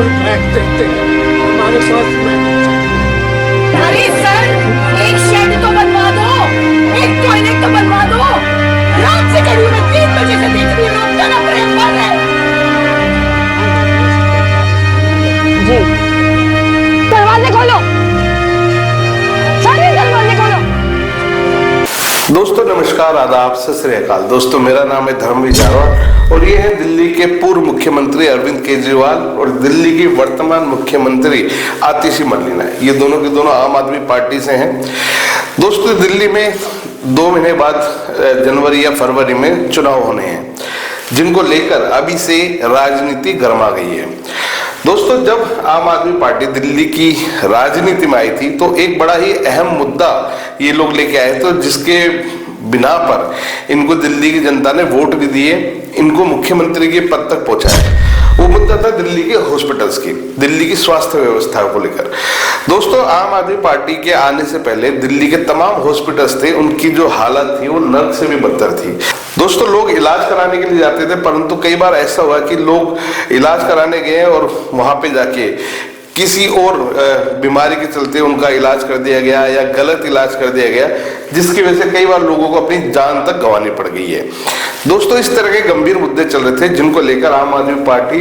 Contract देते हैं, हमारे पास अरे सर, एक शेड तो बनवा दो, एक टॉयलेट तो बनवा दो। रात से खड़ी हूँ मैं, 3 बजे से देख रही हूँ, लोग जाना प्रेम कर रहे हैं। जी, दरवाजे खोलो, सारे दरवाजे खोलो। दोस्तों नमस्कार, आदाब, सत श्री अकाल। दोस्तों मेरा नाम है धर्मवीर जारवाल और ये है दिल्ली के पूर्व मुख्यमंत्री अरविंद केजरीवाल और दिल्ली की वर्तमान मुख्यमंत्री आतिशी मरलेना। ये दोनों के दोनों आम आदमी पार्टी से हैं। दोस्तों दिल्ली में 2 महीने बाद जनवरी या फरवरी में चुनाव होने हैं, जिनको लेकर अभी से राजनीति गर्मा गई है। दोस्तों जब आम आदमी पार्टी दिल्ली की राजनीति में आई थी तो एक बड़ा ही अहम मुद्दा ये लोग लेके आए थे, जिसके बिना पर इनको दिल्ली की जनता ने वोट भी दिए, इनको मुख्यमंत्री के पद तक पहुंचाया। वो मुद्दा था दिल्ली के हॉस्पिटल्स की, दिल्ली की स्वास्थ्य व्यवस्था को लेकर। दोस्तों आम आदमी पार्टी के आने से पहले दिल्ली के तमाम हॉस्पिटल्स थे, उनकी जो हालत थी वो नर्क से भी बदतर थी। दोस्तों लोग इलाज कराने के लिए जाते थे, परंतु कई बार ऐसा हुआ कि लोग इलाज कराने गए और वहां पे जाके किसी और बीमारी के चलते उनका इलाज कर दिया गया या गलत इलाज कर दिया गया, जिसकी वजह से कई बार लोगों को अपनी जान तक गंवानी पड़ गई है। दोस्तों इस तरह के गंभीर मुद्दे चल रहे थे, जिनको लेकर आम आदमी पार्टी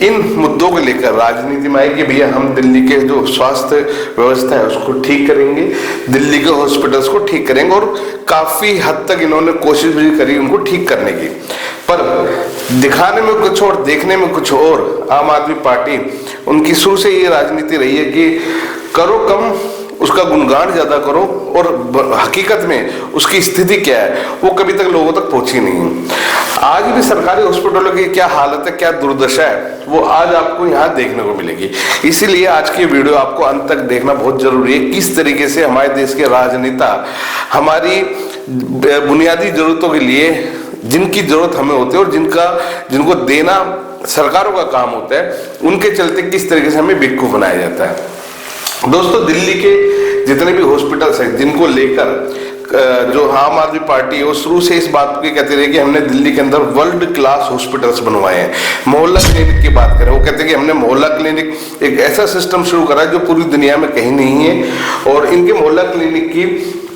इन मुद्दों को लेकर राजनीति में आई कि भैया हम दिल्ली के जो स्वास्थ्य व्यवस्था है उसको ठीक करेंगे, दिल्ली के हॉस्पिटल्स को ठीक करेंगे, और काफी हद तक इन्होंने कोशिश भी करी उनको ठीक करने की। पर दिखाने में कुछ और देखने में कुछ और। आम आदमी पार्टी उनकी शुरू से ये राजनीति रही है कि करो कम, उसका गुणगान ज्यादा करो, और हकीकत में उसकी स्थिति क्या है वो कभी तक लोगों तक पहुंची नहीं। आज भी सरकारी हॉस्पिटलों की क्या हालत है, क्या दुर्दशा है, वो आज आपको यहाँ देखने को मिलेगी। इसीलिए आज की वीडियो आपको अंत तक देखना बहुत जरूरी है। किस तरीके से हमारे देश के राजनेता हमारी बुनियादी जरूरतों के लिए, जिनकी जरूरत हमें होती है और जिनको देना सरकारों का काम होता है, उनके चलते किस तरीके से हमें बेवकूफ बनाया जाता है। दोस्तों दिल्ली के जितने भी हॉस्पिटल्स हैं, जिनको लेकर जो आम आदमी है वो शुरू से इस बात की कहते रहे कि हमने दिल्ली के अंदर वर्ल्ड क्लास हॉस्पिटल्स बनवाए हैं। मोहल्ला क्लिनिक की बात करें, वो कहते हैं कि हमने मोहल्ला क्लिनिक एक ऐसा सिस्टम शुरू करा है जो पूरी दुनिया में कहीं नहीं है, और इनके मोहल्ला क्लिनिक की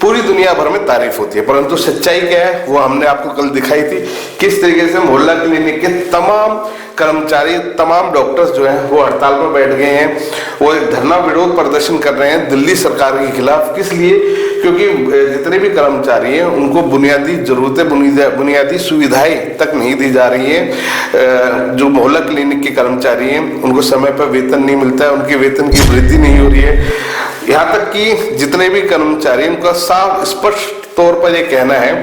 पूरी दुनिया भर में तारीफ होती है। परंतु सच्चाई क्या है वो हमने आपको कल दिखाई थी, किस तरीके से मोहल्ला क्लिनिक के तमाम कर्मचारी, तमाम डॉक्टर्स जो हैं वो हड़ताल पर बैठ गए हैं। वो एक धरना विरोध प्रदर्शन कर रहे हैं दिल्ली सरकार के खिलाफ। किस लिए? क्योंकि जितने भी कर्मचारी हैं उनको बुनियादी जरूरतें, बुनियादी सुविधाएं तक नहीं दी जा रही है। जो मोहल्ला क्लिनिक के कर्मचारी हैं उनको समय पर वेतन नहीं मिलता है, उनके वेतन की वृद्धि नहीं हो रही है। यहाँ तक कि जितने भी कर्मचारी, उनका साफ स्पष्ट तौर पर यह कहना है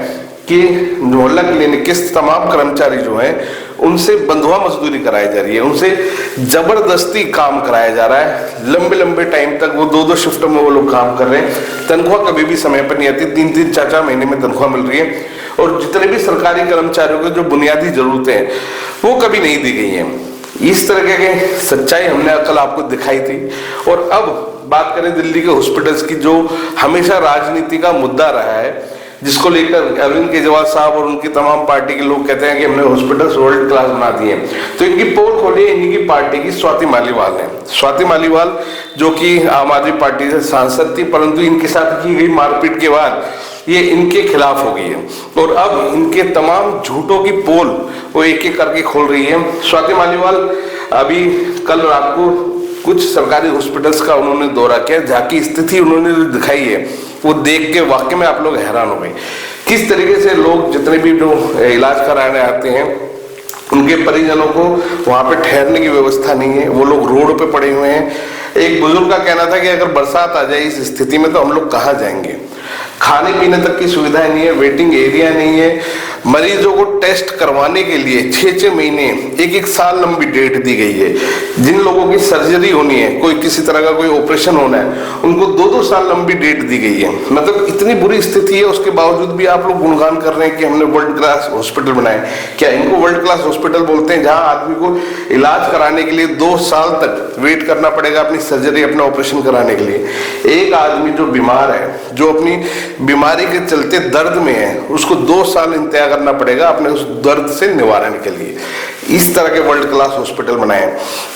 कि मोहल्ला क्लिनिक के तमाम कर्मचारी जो हैं उनसे बंधुआ मजदूरी कराई जा रही है, उनसे जबरदस्ती काम कराया जा रहा है। लंबे लंबे टाइम तक वो 2-2 शिफ्टों में वो लोग काम कर रहे हैं। तनख्वाह कभी भी समय पर नहीं आती, 3-3, 4-4 महीने में तनख्वाह मिल रही है, और जितने भी सरकारी कर्मचारियों को जो बुनियादी जरूरतें हैं वो कभी नहीं दी गई हैं। इस तरह के सच्चाई हमने कल आपको दिखाई थी। और अब बात करें दिल्ली के हॉस्पिटल्स की, जो हमेशा राजनीति का मुद्दा रहा है, जिसको लेकर अरविंद केजरीवाल साहब और उनकी तमाम पार्टी के लोग कहते हैं कि हमने हॉस्पिटल्स वर्ल्ड क्लास बना दिए। तो इनकी पोल खोलिए, इनकी पार्टी की स्वाति मालीवाल ने। स्वाति मालीवाल जो कि आम आदमी पार्टी से सांसद थी, परंतु इनके साथ की गई मारपीट के बाद ये इनके खिलाफ हो गई है, और अब इनके तमाम झूठों की पोल वो एक एक करके खोल रही है। स्वाति मालीवाल अभी कल रात को कुछ सरकारी हॉस्पिटल्स का उन्होंने दौरा किया, जहाँ की स्थिति उन्होंने जो दिखाई है वो देख के वाकई में आप लोग हैरान हो गए। किस तरीके से लोग जितने भी जो इलाज कराने आते हैं, उनके परिजनों को वहां पे ठहरने की व्यवस्था नहीं है, वो लोग रोड पे पड़े हुए हैं। एक बुजुर्ग का कहना था कि अगर बरसात आ जाए इस स्थिति में तो हम लोग कहाँ जाएंगे। खाने पीने तक की सुविधाएं नहीं है, वेटिंग एरिया नहीं है। मरीजों को टेस्ट करवाने के लिए 6-6 महीने, 1-1 साल लंबी डेट दी गई है। जिन लोगों की सर्जरी होनी है, कोई किसी तरह का कोई ऑपरेशन होना है, उनको 2-2 साल लंबी डेट दी गई है। मतलब इतनी बुरी स्थिति है, उसके बावजूद भी आप लोग गुणगान कर रहे हैं कि हमने वर्ल्ड क्लास हॉस्पिटल बनाए। क्या इनको वर्ल्ड क्लास हॉस्पिटल बोलते हैं, जहां आदमी को इलाज कराने के लिए 2 साल तक वेट करना पड़ेगा अपनी सर्जरी, अपना ऑपरेशन कराने के लिए। एक आदमी जो बीमार है, जो अपनी बीमारी के चलते दर्द में है, उसको 2 साल इंतजार करना पड़ेगा अपने उस दर्द से निवारण के लिए। इस तरह के वर्ल्ड क्लास हॉस्पिटल बनाए।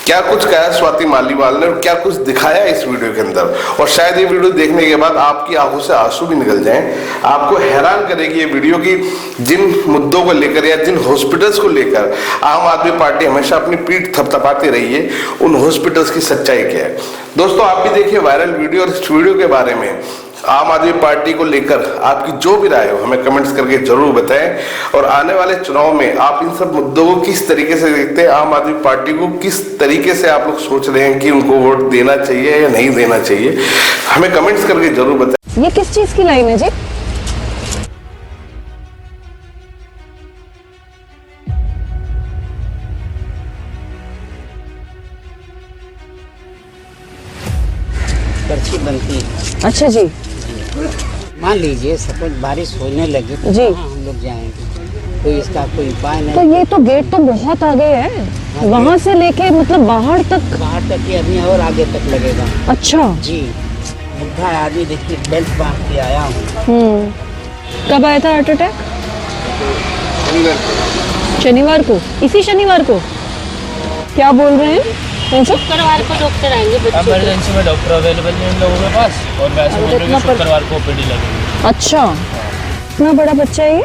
क्या कुछ कहा स्वाति मालीवाल ने और क्या कुछ दिखाया इस वीडियो के अंदर, और शायद ये वीडियो देखने के बाद आपकी आंखों से आंसू भी निकल जाएं। आपको हैरान करेगी ये वीडियो कि जिन मुद्दों को लेकर या जिन हॉस्पिटल्स को लेकर आम आदमी पार्टी हमेशा अपनी पीठ थपथपाती रही है, उन हॉस्पिटल्स की सच्चाई क्या है। दोस्तों आप भी देखिए वायरल वीडियो, और इस वीडियो के बारे में आम आदमी पार्टी को लेकर आपकी जो भी राय हो हमें कमेंट्स करके जरूर बताएं, और आने वाले चुनाव में आप इन सब मुद्दों को किस तरीके से देखते हैं, आम आदमी पार्टी को किस तरीके से आप लोग सोच रहे हैं कि उनको वोट देना चाहिए या नहीं देना चाहिए, हमें कमेंट्स करके जरूर बताएं। ये किस चीज की लाइन है जी? पर्ची बनती है। अच्छा जी। मान लीजिए सपोज बारिश होने लगे तो जी। कहाँ हम लोग जाएंगे, कोई इसका कोई उपाय नहीं। तो ये तो गेट तो बहुत आगे है, वहाँ से लेके मतलब बाहर तक ये अभी और आगे तक लगेगा। अच्छा जी, बुढ़ा आदमी देखिए बेल्ट बांध के आया हूँ। कब आया था हार्ट अटैक? शनिवार को। इसी शनिवार को? क्या बोल रहे हैं? शुक्रवार को डॉक्टर आएंगे। इमरजेंसी में डॉक्टर अवेलेबल नहीं हम लोगों के पास, और वैसे बोल रहे हैं शुक्रवार को ओपीडी लगेगी। अच्छा, इतना बड़ा बच्चा है ये?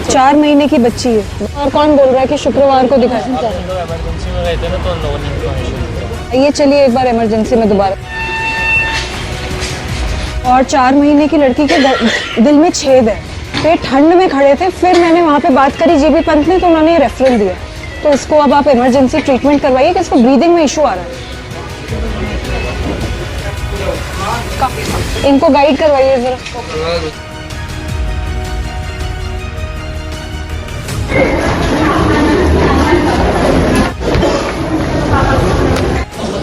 4 महीने की बच्ची है। और कौन बोल रहा है कि शुक्रवार को दिखाएं? इमरजेंसी में गए थे ना, तो उन लोगों ने इन्फॉर्मेशन। ये चलिए एक बार इमरजेंसी में दोबारा। और 4 महीने की लड़की के दिल में छेद है, तो ठंड में खड़े थे, फिर मैंने वहाँ पे बात करी जीबी पंत ने, तो उन्होंने ये रेफरल दिया। तो इसको अब आप इमरजेंसी ट्रीटमेंट करवाइए कि इसको ब्रीदिंग में इशू आ रहा है। इनको गाइड करवाइए जरा।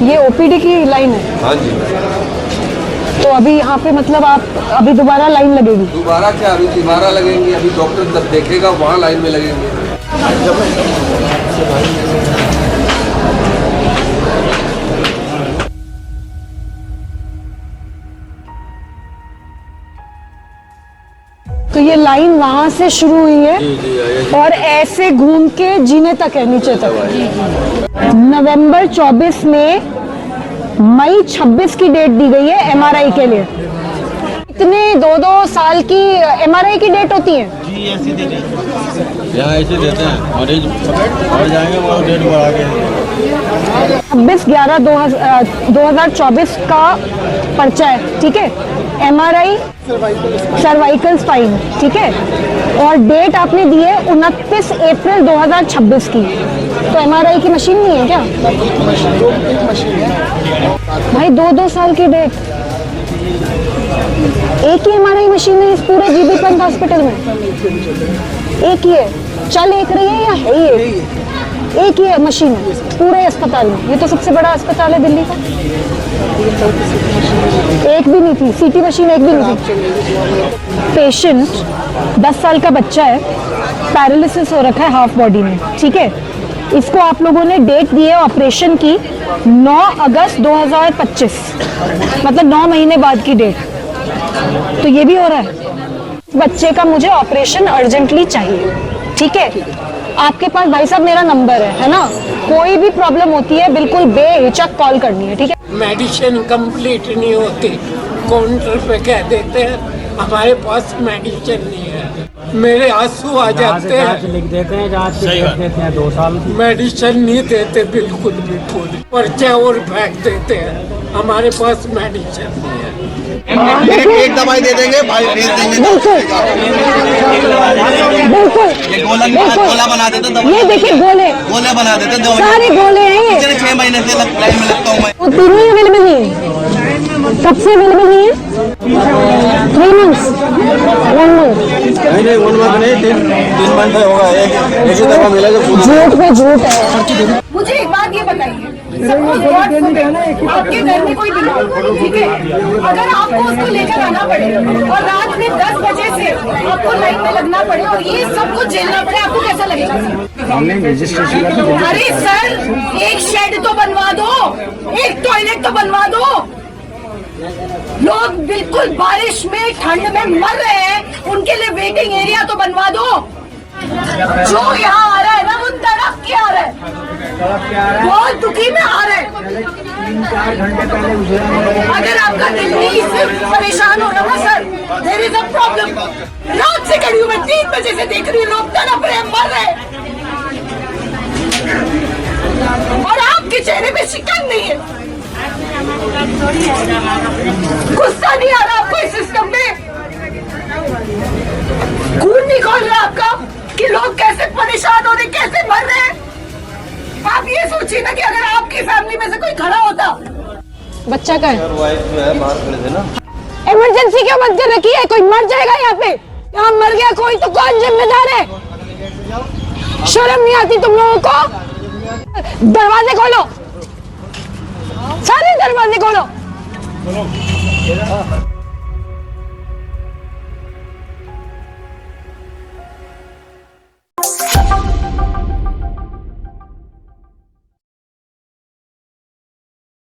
ये ओपीडी की लाइन है? हाँ जी। तो अभी यहाँ पे मतलब आप अभी दोबारा लाइन लगेगी? दोबारा क्या, अभी दोबारा लगेंगे, अभी डॉक्टर जब देखेगा वहाँ लाइन में लगेंगे। तो ये लाइन वहां से शुरू हुई है और ऐसे घूम के जीने तक है, नीचे तक। नवंबर 24 में मई 26 की डेट दी गई है एमआरआई के लिए। इतने 2-2 साल की एमआरआई की डेट होती है? जी ऐसे देते हैं, यहाँ ऐसे देते हैं, मरीज और जाएंगे वो डेट बढ़ा के। 26/11/2024 का पर्चा है, ठीक है। एमआरआई सर्वाइकल स्पाइन, ठीक है, और डेट आपने दी है 29 अप्रैल 2026 की। तो एमआरआई की मशीन नहीं है क्या भाई? 2-2 साल की डेट। एक ही एमआरआई मशीन है इस पूरे जीबी पंत हॉस्पिटल में? एक ही है? चल एक रही है या है ही एक ही है मशीन है पूरे अस्पताल में? ये तो सबसे बड़ा अस्पताल है दिल्ली का। एक भी नहीं थी सीटी मशीन, एक भी नहीं थी। पेशेंट 10 साल का बच्चा है, पैरालिसिस हो रखा है हाफ बॉडी में, ठीक है। इसको आप लोगों ने डेट दी है ऑपरेशन की 9 अगस्त 2025, मतलब 9 महीने बाद की डेट। तो ये भी हो रहा है। बच्चे का मुझे ऑपरेशन अर्जेंटली चाहिए, ठीक है। आपके पास भाई साहब मेरा नंबर है ना? कोई भी प्रॉब्लम होती है बिल्कुल बेहिचक कॉल करनी है, ठीक है। मेडिसिन कंप्लीट नहीं होती, काउंटर पे कह देते हैं हमारे पास मेडिसिन नहीं है। मेरे आंसू आ जाते हैं। लिख देते हैं, जांच लिख देते हैं 2 साल की। मेडिसिन नहीं देते बिल्कुल भी, पूरी पर्चे और फेंक देते हैं, हमारे पास मेडिसिन नहीं है। एक दवाई दे देंगे भाई, भेज देंगे। बिल्कुल ये गोला बना देते हैं, ये देखिए गोले बना देते हैं, सारे गोले हैं ये। 6 महीने से लाइन में लगता हूँ मैं। वो तीनों ही अवेलेबल नहीं है? कब से अवेलेबल नहीं है? 3 months 1 month? नहीं 1 month नहीं, 3 month होगा। एक ही दवा मिला जो झूठ पे झूठ है। मुझे एक बात ये बताइए, आपके घर में कोई बीमार हो, ठीक है, अगर आपको उसको लेकर आना पड़े और रात में 10 बजे से आपको लाइन में लगना पड़े और ये सब कुछ झेलना पड़े, आपको कैसा लगेगा? अरे सर, एक शेड तो बनवा दो, एक टॉयलेट तो बनवा दो। लोग बिल्कुल बारिश में ठंड में मर रहे हैं, उनके लिए वेटिंग एरिया तो बनवा दो। जो यहाँ आ रहा है ना वो तड़प के आ रहा है, बहुत दुखी में आ रहा है। अगर आपका दिल्ली से परेशान हो रहा है sir, there is a problem. रात से खड़ी हूँ मैं, 3 बजे से देख रही हूँ, लोग तड़प रहे हैं, मर रहे हैं, और आपके चेहरे पे शिकन नहीं है, गुस्सा नहीं आ रहा आपको इस सिस्टम में, खून नहीं खोल रहा आपका कि लोग कैसे परेशान हो रहे, कैसे मर रहे हैं। आप ये सोचिए ना कि अगर आपकी फैमिली में से कोई खड़ा होता। बच्चा का है, वाइफ जो है बाहर खड़े थे ना, इमरजेंसी क्यों बंद कर रखी है? कोई मर जाएगा यहाँ पे, यहाँ मर गया कोई तो कौन जिम्मेदार है? शर्म नहीं आती तुम लोगों को? दरवाजे खोलो, सारे दरवाजे खोलो।